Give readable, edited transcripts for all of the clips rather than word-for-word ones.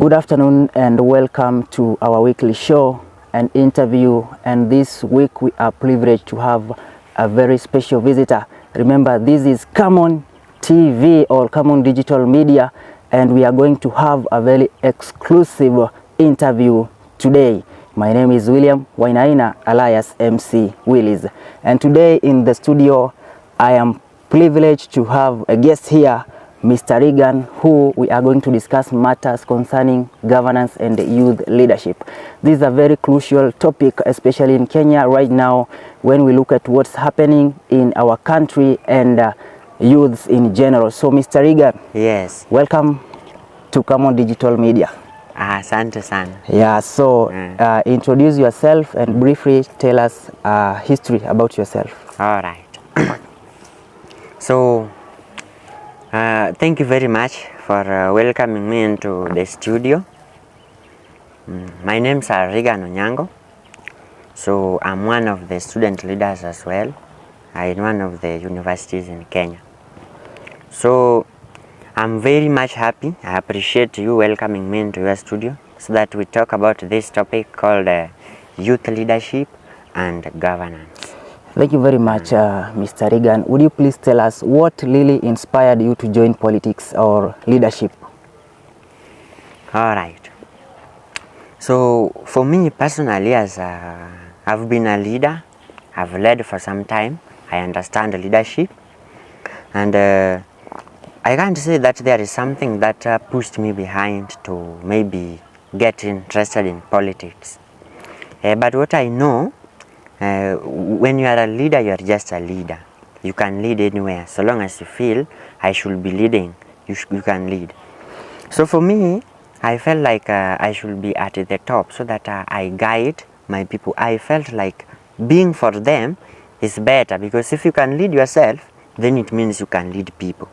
Good afternoon and welcome to our weekly show and interview, and this week we are privileged to have a very special visitor. Remember, this is Common TV or Common Digital Media, and we are going to have a very exclusive interview today. My name is William Wainaina alias Mc Willis, and today in the studio I am privileged to have a guest here, Mr. Reagan, who we are going to discuss matters concerning governance and youth leadership. This is a very crucial topic, especially in Kenya right now, when we look at what's happening in our country and youths in general. So, Mr. Reagan, yes, welcome to Common Digital Media. Asante sana. Yeah, so introduce yourself and briefly tell us history about yourself. All right. So, thank you very much for welcoming me into the studio. My name is Reagan Onyango. So, I'm one of the student leaders as well in one of the universities in Kenya. So, I'm very much happy. I appreciate you welcoming me into your studio so that we talk about this topic called youth leadership and governance. Thank you very much, Mr. Reagan. Would you please tell us what really inspired you to join politics or leadership? All right. So, for me personally, as I've been a leader, I've led for some time. I understand leadership, and I can't say that there is something that pushed me behind to maybe get interested in politics. But what I know, when you are a leader, you are just a leader. You can lead anywhere. So long as you feel I should be leading, you can lead. So for me, I felt like I should be at the top so that I guide my people. I felt like being for them is better, because if you can lead yourself, then it means you can lead people.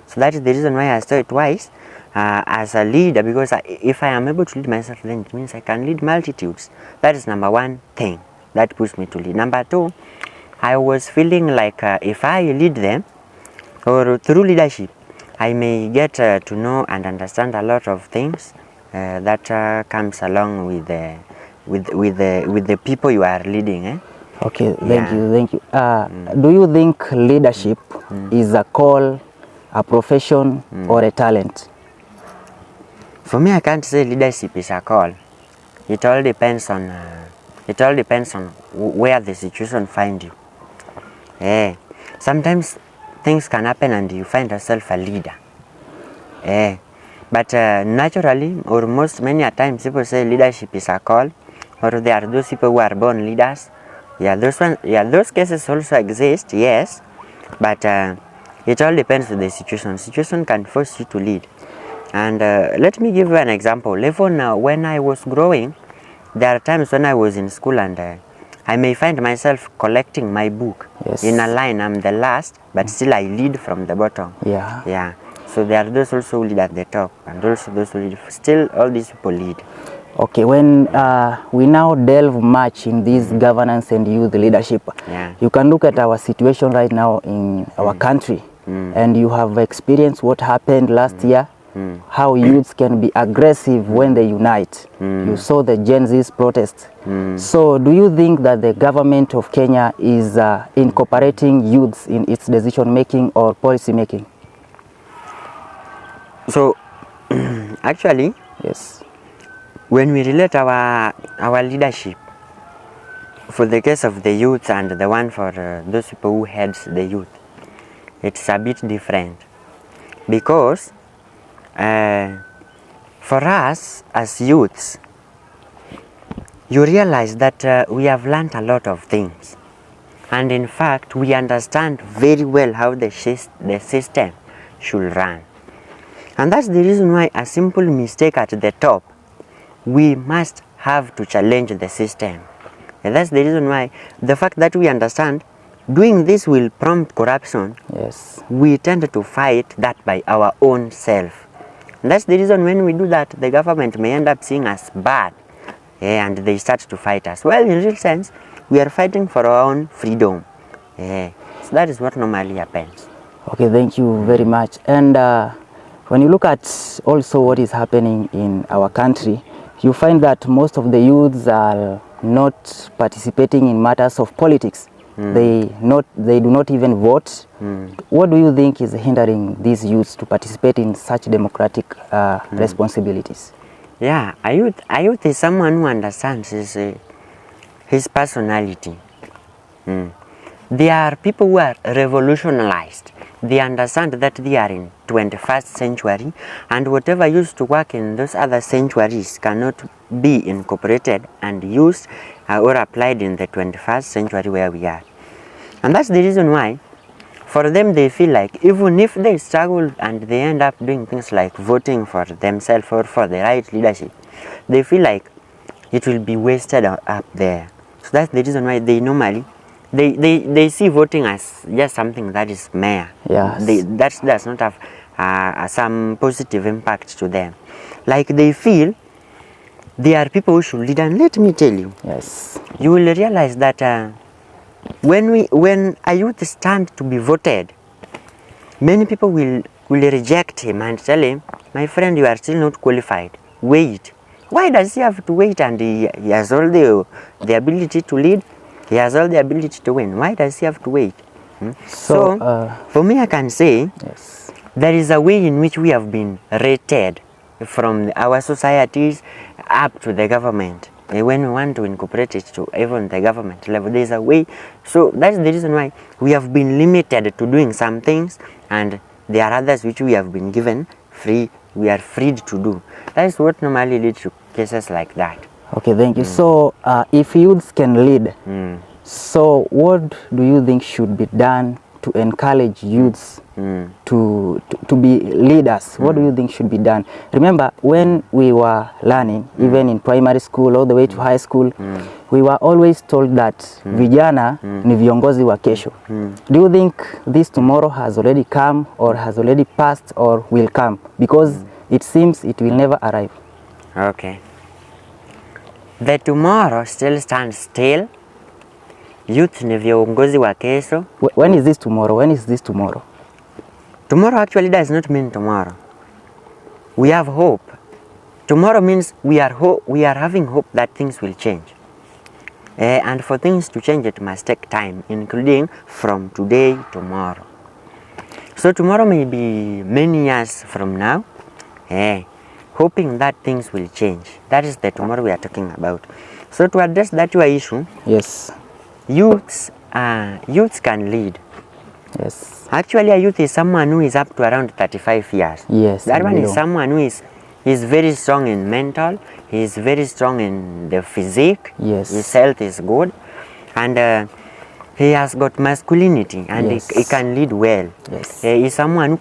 So that is the reason why I saw it wise as a leader, because if I am able to lead myself, then it means I can lead multitudes. That is number one thing that pushed me to lead. Number two, I was feeling like if I lead them, or through leadership, I may get to know and understand a lot of things that comes along with the people you are leading. Okay, thank you. Do you think leadership is a call, a profession, or a talent? For me, I can't say leadership is a call. It all depends on where the situation finds you. Sometimes things can happen and you find yourself a leader. But naturally, or many a times, people say leadership is a call, or there are those people who are born leaders. Those cases also exist, yes, but it all depends on the situation. Situation can force you to lead. And let me give you an example. Even when I was growing, there are times when I was in school and I may find myself collecting my book. Yes. In a line. I'm the last, but still I lead from the bottom. Yeah. So there are those also who lead at the top, and also those who lead. Still, all these people lead. Okay, when we now delve much in this governance and youth leadership, you can look at our situation right now in our country, and you have experienced what happened last year, how youths can be aggressive when they unite. You saw the Gen Z's protest. So do you think that the government of Kenya is incorporating youths in its decision making or policy making? So actually, yes, when we relate our leadership for the case of the youth and the one for those people who heads the youth, it's a bit different, because for us as youths, you realize that we have learned a lot of things, and in fact we understand very well how the system should run. And that's the reason why a simple mistake at the top, we must have to challenge the system. And that's the reason why the fact that we understand doing this will prompt corruption, yes, we tend to fight that by our own self. And that's the reason when we do that, the government may end up seeing us bad, and they start to fight us. Well, in real sense, we are fighting for our own freedom. So that is what normally happens. Okay, thank you very much. And When you look at also what is happening in our country, you find that most of the youths are not participating in matters of politics. They do not even vote. What do you think is hindering these youths to participate in such democratic responsibilities? Yeah, a youth is someone who understands his personality. They are people who are revolutionized. They understand that they are in 21st century, and whatever used to work in those other centuries cannot be incorporated and used or applied in the 21st century where we are. And that's the reason why for them they feel like even if they struggle and they end up doing things like voting for themselves or for the right leadership, they feel like it will be wasted up there. So that's the reason why they normally they see voting as just something that is mere. Yes. That does not have some positive impact to them. Like they feel they are people who should lead. And let me tell you, Yes. you will realize that when a youth stand to be voted, many people will reject him and tell him, my friend, you are still not qualified. Wait. Why does he have to wait? And he has all the ability to lead. He has all the ability to win. Why does he have to wait? So for me, I can say yes, there is a way in which we have been rated from our societies up to the government. When we want to incorporate it to even the government level, there is a way. So that's the reason why we have been limited to doing some things, and there are others which we have been given free. We are freed to do. That is what normally leads to cases like that. Okay, thank you. So if youths can lead, so what do you think should be done to encourage youths to be leaders? What do you think should be done? Remember, when we were learning, even in primary school all the way to high school, we were always told that vijana ni viongozi wa kesho. Do you think this tomorrow has already come, or has already passed, or will come? Because it seems it will never arrive. Okay. The tomorrow still stands still. Youth ni viongozi wa kesho. When is this tomorrow? When is this tomorrow? Tomorrow actually does not mean tomorrow. We have hope. Tomorrow means we are having hope that things will change. And for things to change, it must take time, including from today to tomorrow. So tomorrow may be many years from now, hoping that things will change. That is the tomorrow we are talking about. So to address that your issue, yes, youths can lead. Yes. Actually, a youth is someone who is up to around 35 years. Yes. That one is someone who is very strong in mental, he is very strong in the physique, yes, his health is good, and he has got masculinity, and yes, he can lead well. Yes. He is someone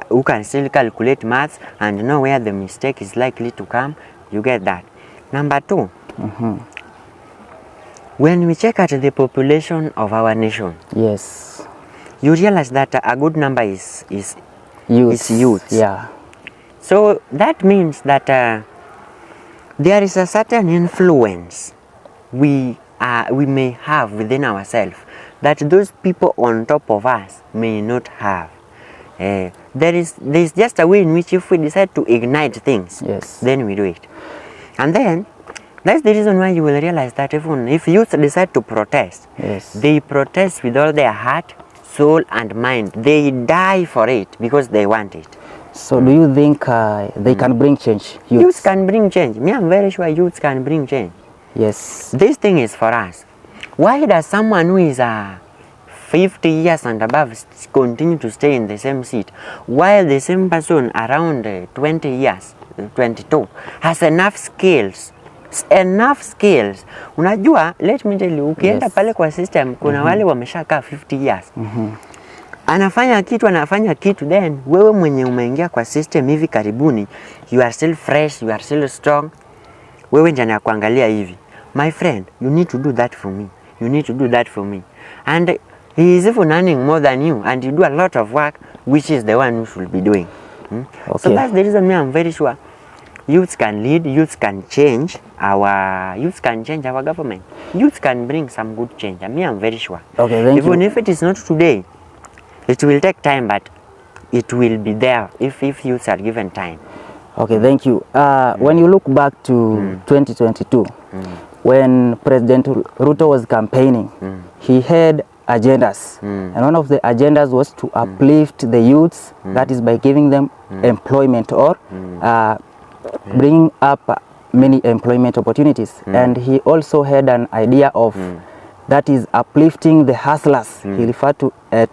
who can still calculate maths and know where the mistake is likely to come. You get that. Number two, when we check at the population of our nation, yes, you realize that a good number is youth. Yeah. So that means that there is a certain influence we may have within ourselves that those people on top of us may not have. There is just a way in which if we decide to ignite things, yes, then we do it. And then that's the reason why you will realize that even if youth decide to protest, yes, they protest with all their heart, soul and mind. They die for it because they want it. So do you think they can bring change? Youth can bring change. Me, I'm very sure youth can bring change. Yes. This thing is for us. Why does someone who is 50 years and above continue to stay in the same seat, while the same person around 20 years, 22, has enough skills? Unajua, let me tell you, ukienda pale kwa system, kuna wale wameshakaa 50 years. Anafanya kitu, then wewe mwenye umeingia kwa system hivi karibuni, you are still fresh, you are still strong. Wewe njana ya kuangalia hivi, my friend, you need to do that for me. You need to do that for me. And he is even earning more than you, and you do a lot of work, which is the one who should be doing. Okay. So that's the reason I'm very sure youths can lead, youths can change our government. Youths can bring some good change. I'm very sure. Okay, thank you. Even if it is not today, it will take time, but it will be there if youths are given time. Okay, thank you. When you look back to 2022, when President Ruto was campaigning, he had agendas, and one of the agendas was to uplift the youths, that is by giving them employment or bringing up many employment opportunities. And he also had an idea of that is uplifting the hustlers. He referred to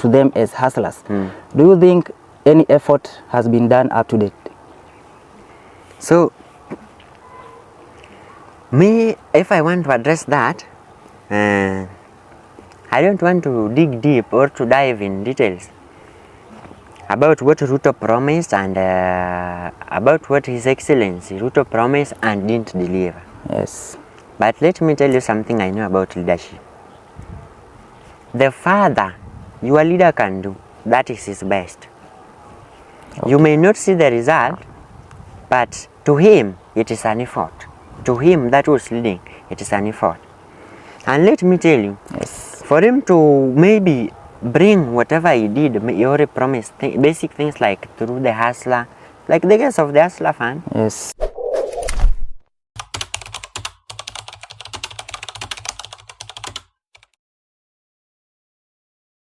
them as hustlers. Do you think any effort has been done up to date? So, me, if I want to address that, I don't want to dig deep or to dive in details about what Ruto promised and about what His Excellency Ruto promised and didn't deliver. Yes. But let me tell you something I know about leadership. The further your leader can do, that is his best. Okay. You may not see the result, but to him it is an effort. To him that was leading, it is an effort. And let me tell you, yes, for him to maybe bring whatever he did, he already promised basic things like through the hustler, like the case of the hustler fund. Yes.